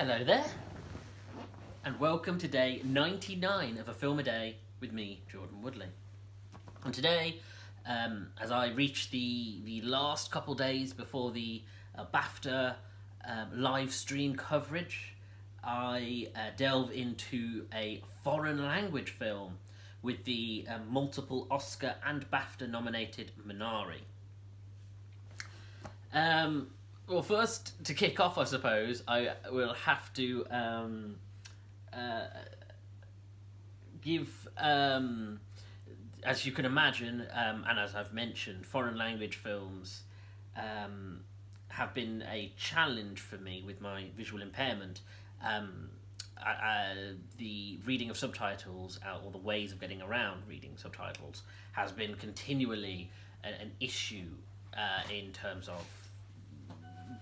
Hello there, and welcome to day 99 of A Film a Day with me, Jordan Woodley. And today, as I reach the last couple days before the BAFTA live stream coverage, I delve into a foreign language film with the multiple Oscar and BAFTA nominated Minari. Well, first, to kick off, I suppose, I will have to give, as you can imagine, and as I've mentioned, foreign language films have been a challenge for me with my visual impairment. The reading of subtitles, or the ways of getting around reading subtitles, has been continually an issue in terms of,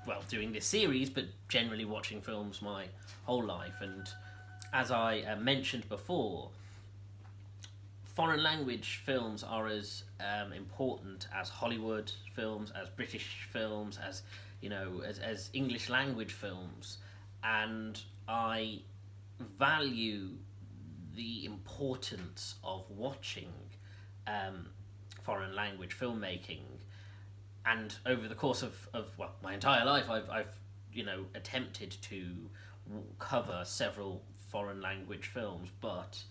well, doing this series, but generally watching films my whole life. And as I mentioned before, foreign language films are as important as Hollywood films, as British films, as as English language films, and I value the importance of watching foreign language filmmaking. And over the course of my entire life, I've attempted to cover several foreign language films, but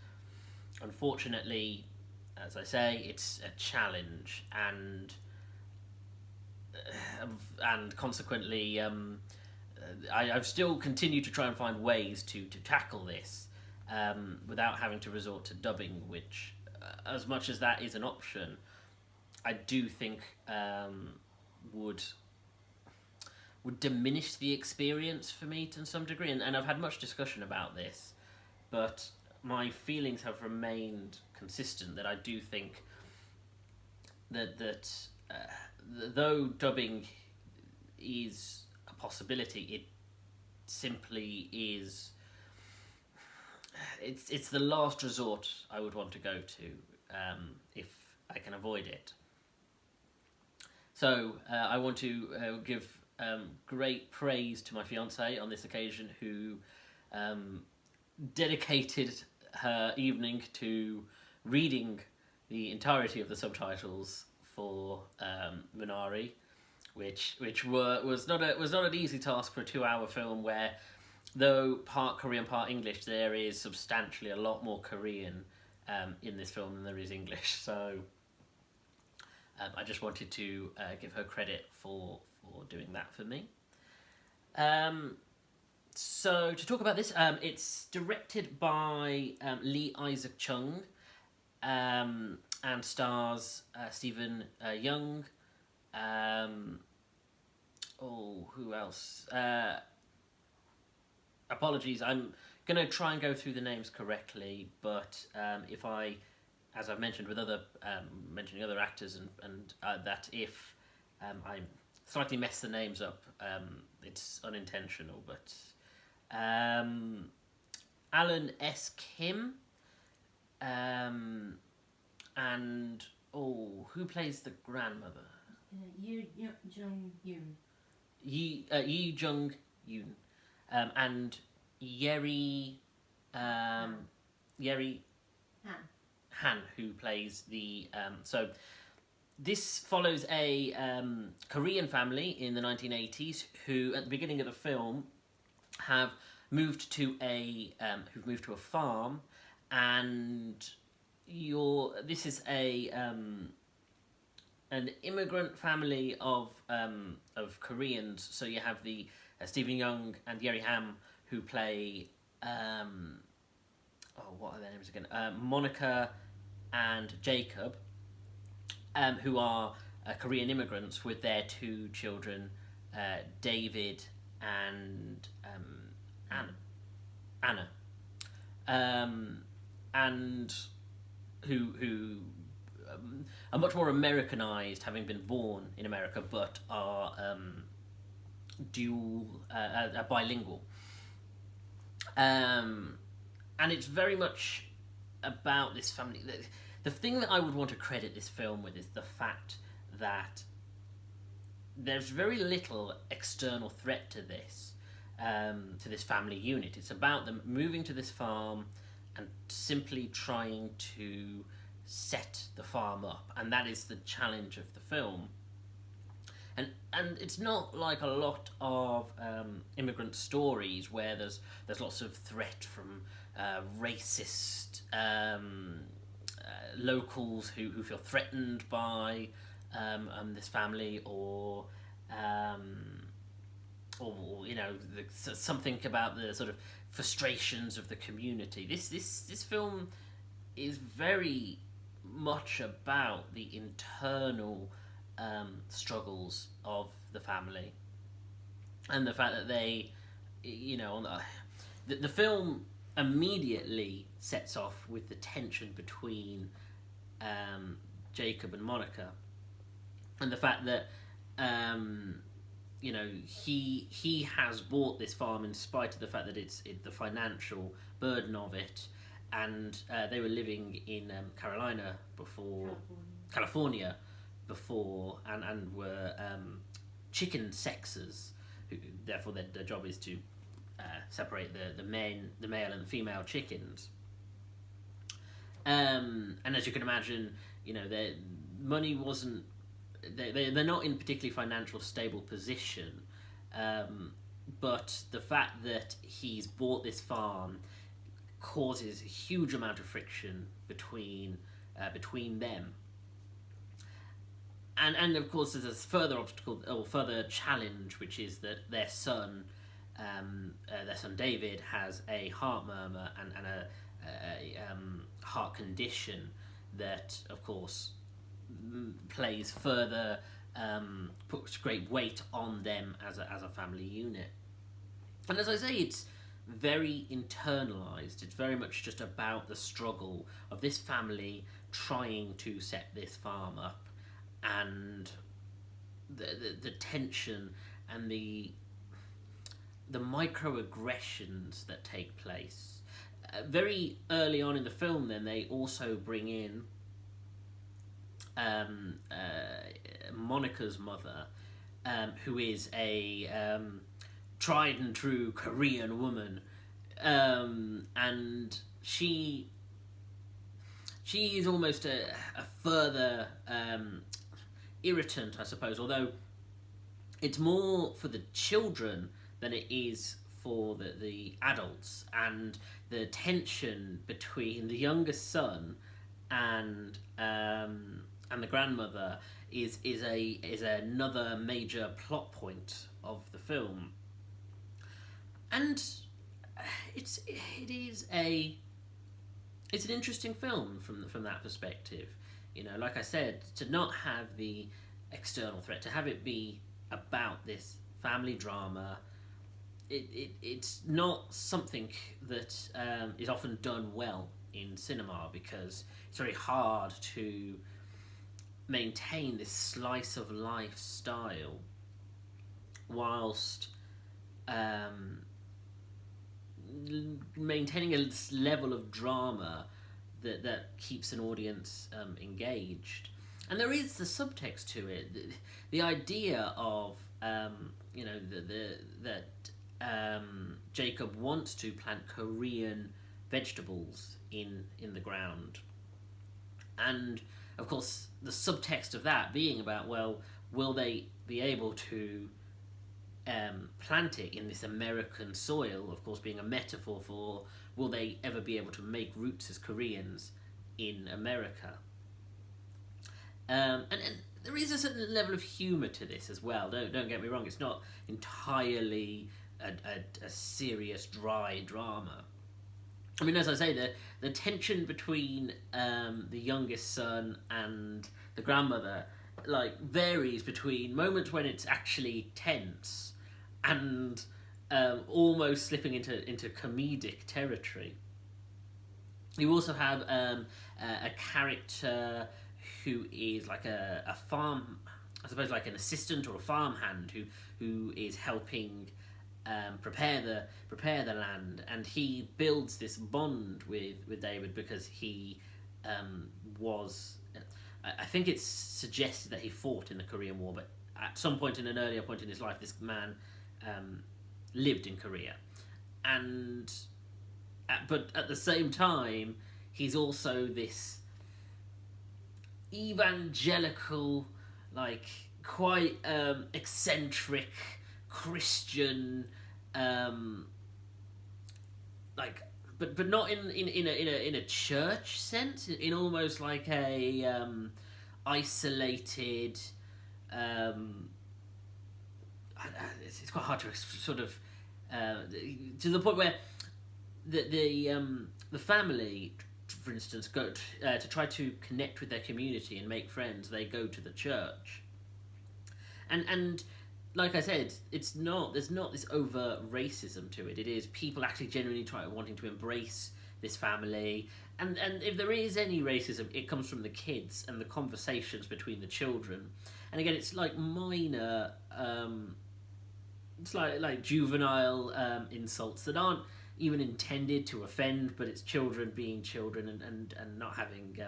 unfortunately, as I say, it's a challenge, and consequently, I've still continued to try and find ways to tackle this without having to resort to dubbing, which, as much as that is an option, I do think would diminish the experience for me to some degree, and I've had much discussion about this, but my feelings have remained consistent that I do think that though dubbing is a possibility, it simply is. It's the last resort I would want to go to if I can avoid it. So I want to give great praise to my fiancée on this occasion, who dedicated her evening to reading the entirety of the subtitles for Minari, which was not an easy task for a 2-hour film where, though part Korean, part English, there is substantially a lot more Korean in this film than there is English. So I just wanted to give her credit for doing that for me. So to talk about this, it's directed by Lee Isaac Chung and stars Stephen Young. Who else? Apologies, I'm going to try and go through the names correctly, but if I, as I've mentioned with mentioning other actors, and that if I slightly mess the names up, it's unintentional. But Alan S. Kim, and who plays the grandmother? Yi Jung Yoon. Yi Jung Yoon, and Yeri Han, who plays the so this follows a Korean family in the 1980s who, at the beginning of the film, have moved to a farm, and this is an immigrant family of Koreans. So you have the Stephen Young and Yeri Han, who play what are their names again? Monica and Jacob, who are Korean immigrants with their 2 children, David and Anna, and who are much more Americanized, having been born in America, but are bilingual. And it's very much about this family. The thing that I would want to credit this film with is the fact that there's very little external threat to this. to this family unit. It's about them moving to this farm and simply trying to set the farm up, and that is the challenge of the film. And it's not like a lot of immigrant stories where there's lots of threat from racist locals who feel threatened by this family, or something about the sort of frustrations of the community. This film is very much about the internal struggles of the family, and the fact that they, the film immediately sets off with the tension between Jacob and Monica, and the fact that he has bought this farm in spite of the fact that it's the financial burden of it, and they were living in California before, and were chicken sexers, who therefore their job is to separate the male and the female chickens. And as you can imagine, their money wasn't. They're not in particularly financial stable position, but the fact that he's bought this farm causes a huge amount of friction between them. And of course, there's a further obstacle or further challenge, which is that their son David, has a heart murmur and a heart condition that, of course, plays further, puts great weight on them as a family unit. And as I say, it's very internalized. It's very much just about the struggle of this family trying to set this farm up, and the tension and the microaggressions that take place. Very early on in the film, then, they also bring in Monica's mother, who is a tried and true Korean woman, and she is almost a further irritant, I suppose, although it's more for the children than it is for the adults, and the tension between the youngest son and the grandmother is another major plot point of the film. And it's an interesting film from that perspective. Like I said, to not have the external threat, to have it be about this family drama, it's not something that is often done well in cinema, because it's very hard to maintain this slice of life style whilst maintaining a level of drama that keeps an audience engaged. And there is the subtext to it, the idea of that Jacob wants to plant Korean vegetables in the ground, and of course the subtext of that being about, well, will they be able to plant it in this American soil, of course being a metaphor for, will they ever be able to make roots as Koreans in America? And there is a certain level of humour to this as well. Don't get me wrong, it's not entirely a serious, dry drama. I mean, as I say, the tension between the youngest son and the grandmother varies between moments when it's actually tense and almost slipping into comedic territory. You also have a character who is like a farm, I suppose, like an assistant or a farmhand who is helping prepare the land, and he builds this bond with David because he was. I think it's suggested that he fought in the Korean War, but at some point in an earlier point in his life, this man lived in Korea, and but at the same time, he's also this evangelical, like quite eccentric Christian, like, but not in a church sense, in almost like a isolated. It's quite hard to sort of to the point where the family, for instance, go to try to connect with their community and make friends. They go to the church, and like I said, there's not this overt racism to it. It is people actually genuinely wanting to embrace this family, and if there is any racism, it comes from the kids and the conversations between the children. And again, it's like minor, it's like juvenile insults that aren't even intended to offend, but it's children being children and not having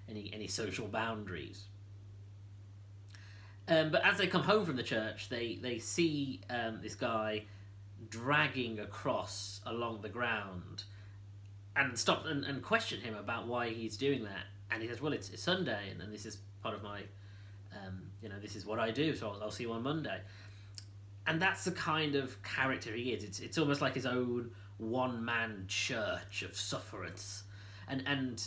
any social boundaries. But as they come home from the church, they see this guy dragging a cross along the ground, and stop and question him about why he's doing that. And he says, well, it's Sunday, and this is part of my, this is what I do, so I'll see you on Monday. And that's the kind of character he is. It's almost like his own one-man church of sufferance. And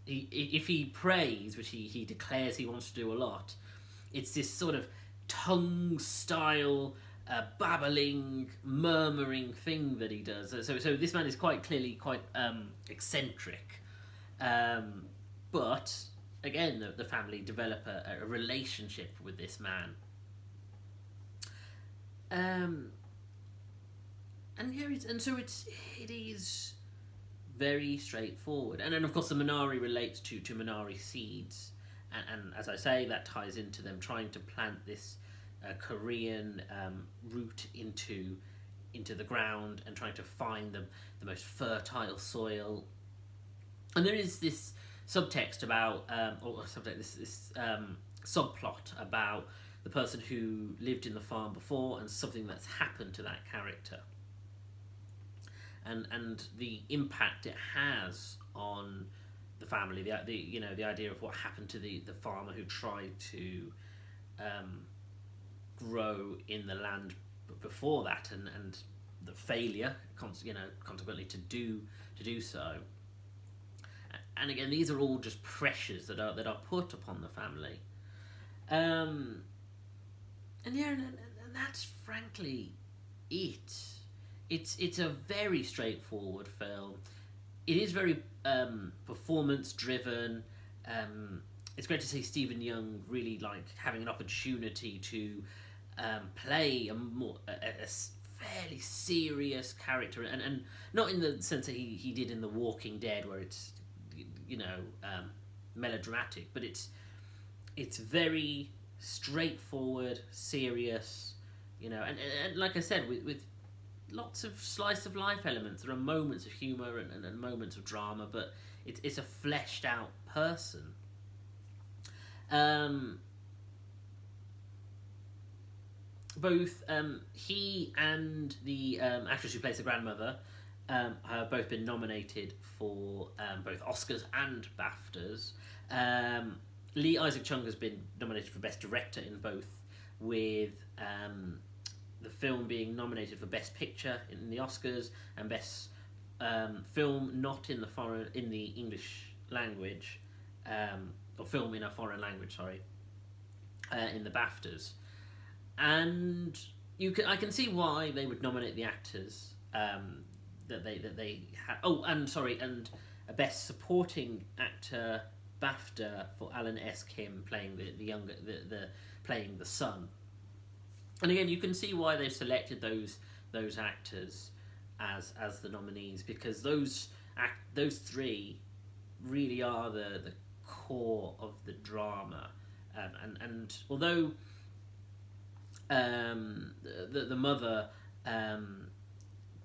if he prays, which he declares he wants to do a lot, it's this sort of tongue-style, babbling, murmuring thing that he does. So this man is quite clearly quite eccentric. But, again, the family develop a relationship with this man. So it is very straightforward. And then, of course, the Minari relates to Minari seeds. And as I say, that ties into them trying to plant this Korean root into the ground and trying to find the most fertile soil. And there is this subtext about, this subplot about the person who lived in the farm before and something that's happened to that character. And the impact it has on the family, the idea of what happened to the farmer who tried to grow in the land before that, and the failure, consequently to do so. And again, these are all just pressures that are put upon the family, and that's frankly it. It's a very straightforward film. It is very performance driven. It's great to see Stephen Young really like having an opportunity to play a fairly serious character, and not in the sense that he did in The Walking Dead, where it's melodramatic, but it's very straightforward, serious, and like I said, with lots of slice of life elements. There are moments of humour and moments of drama, but it's a fleshed out person. Both he and the actress who plays the grandmother have both been nominated for both Oscars and BAFTAs. Lee Isaac Chung has been nominated for Best Director in both, with the film being nominated for Best Picture in the Oscars and Best Film not in the English language, or film in a foreign language, in the BAFTAs. And I can see why they would nominate the actors that they had. And a Best Supporting Actor BAFTA for Alan S. Kim playing playing the son. And again, you can see why they've selected those actors as the nominees, because those three really are the core of the drama. And although the mother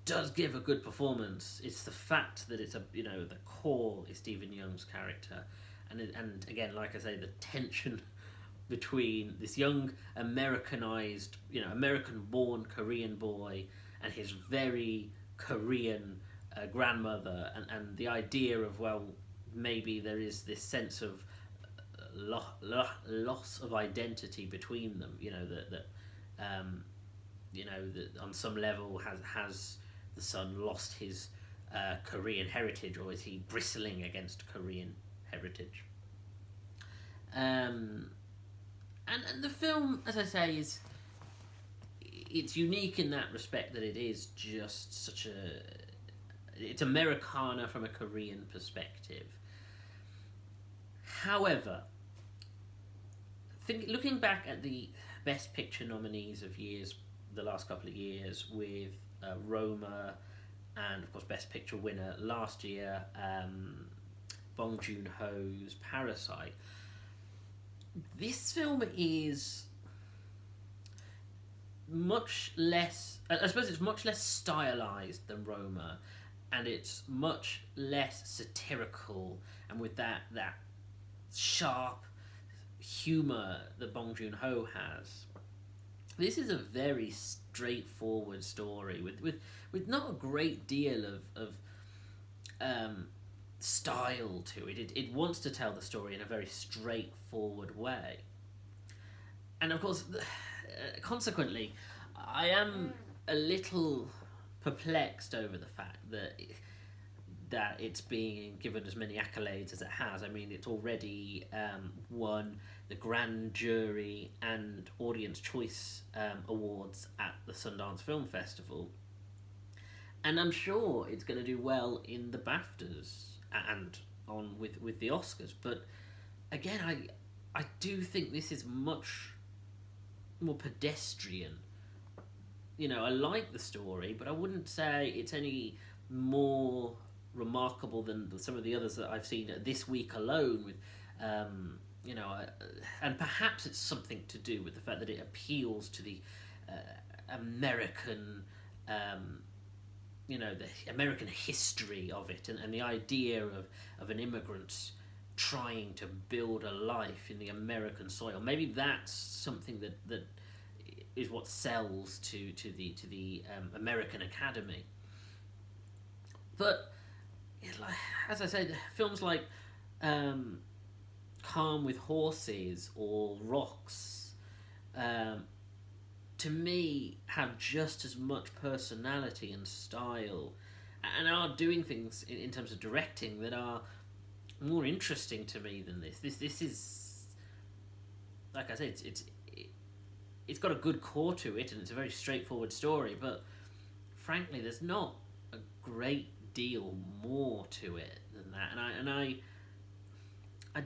does give a good performance, it's the fact that it's the core is Stephen Young's character, and again, like I say, the tension between this young Americanized, American-born Korean boy and his very Korean grandmother, and the idea of, well, maybe there is this sense of loss of identity between them. That on some level has the son lost his Korean heritage, or is he bristling against Korean heritage? And the film, as I say, it's unique in that respect, that it is just it's Americana from a Korean perspective. However, looking back at the Best Picture nominees of the last couple of years, with Roma, and of course Best Picture winner last year, Bong Joon-ho's Parasite, this film is much less, I suppose it's much less stylized than Roma, and it's much less satirical, and with that sharp humour that Bong Joon-ho has. This is a very straightforward story with not a great deal of style to it. It wants to tell the story in a very straightforward way. And of course, consequently, I am a little perplexed over the fact that it's being given as many accolades as it has. I mean, it's already won the Grand Jury and Audience Choice Awards at the Sundance Film Festival. And I'm sure it's going to do well in the BAFTAs and on with the Oscars. But again, I do think this is much more pedestrian. I like the story, but I wouldn't say it's any more remarkable than some of the others that I've seen this week alone. With, and perhaps it's something to do with the fact that it appeals to the American, the American history of it, and the idea of an immigrant trying to build a life in the American soil. Maybe that's something that is what sells to the American Academy. But as I said, films like Calm with Horses or Rocks, to me, have just as much personality and style, and are doing things in terms of directing that are more interesting to me than this. This is, like I said, it's got a good core to it, and it's a very straightforward story, but frankly, there's not a great deal more to it than that, and I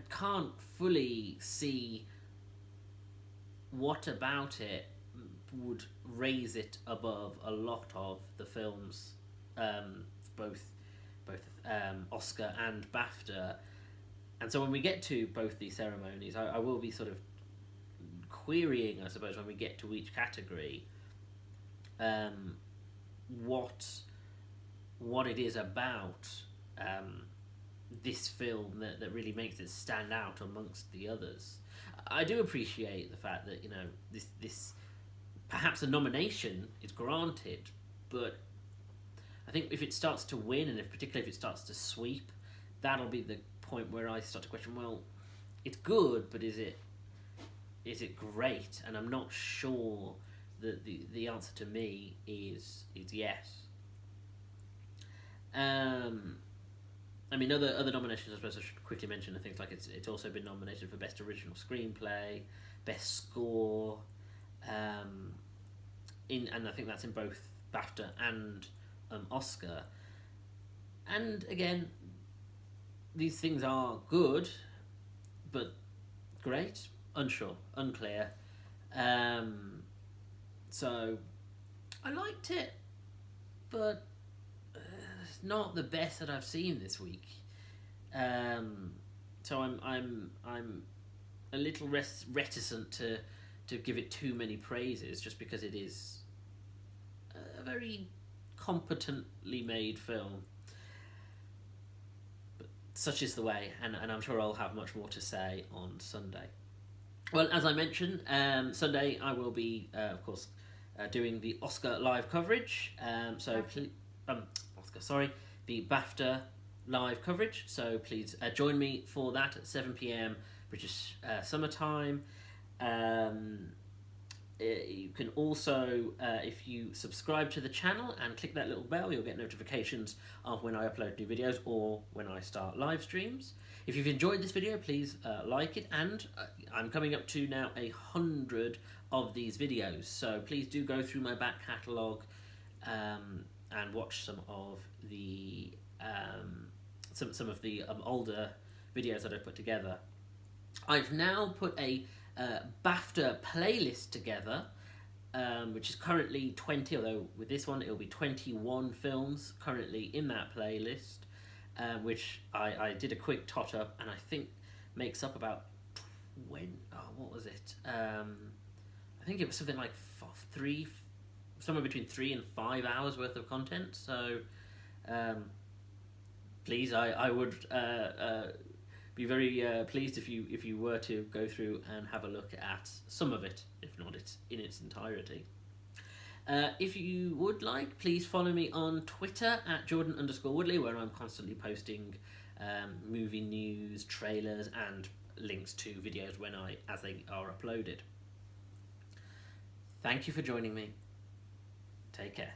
can't fully see what about it would raise it above a lot of the films, both Oscar and BAFTA. And so when we get to both these ceremonies, I will be sort of querying, I suppose, when we get to each category, what it is about this film that really makes it stand out amongst the others. I do appreciate the fact that this perhaps a nomination is granted, but I think if it starts to win, and particularly if it starts to sweep, that'll be the point where I start to question, well, it's good, but is it great? And I'm not sure that the answer to me is yes. I mean, other nominations, I suppose I should quickly mention, are things like it's also been nominated for Best Original Screenplay, Best Score, and I think that's in both BAFTA and Oscar. And again, these things are good, but great, unsure, unclear. So I liked it, but it's not the best that I've seen this week. So I'm a little reticent to give it too many praises, just because it is a very competently made film. But such is the way, and I'm sure I'll have much more to say on Sunday. Well, as I mentioned, Sunday I will be, of course, doing the Oscar live coverage. The BAFTA live coverage. So please join me for that at 7 p.m. British summertime. You can also, if you subscribe to the channel and click that little bell, you'll get notifications of when I upload new videos or when I start live streams. If you've enjoyed this video, please like it, and I'm coming up to now 100 of these videos, so please do go through my back catalogue and watch some of the older videos that I've put together. I've now put a BAFTA playlist together, which is currently 20, although with this one it'll be 21 films currently in that playlist, which I did a quick tot up, and I think makes up about what was it? I think it was something like somewhere between 3 and 5 hours worth of content. So please, I would be very pleased if you were to go through and have a look at some of it, if not in its entirety. If you would like, please follow me on Twitter at Jordan_Woodley, where I'm constantly posting movie news, trailers, and links to videos as they are uploaded. Thank you for joining me. Take care.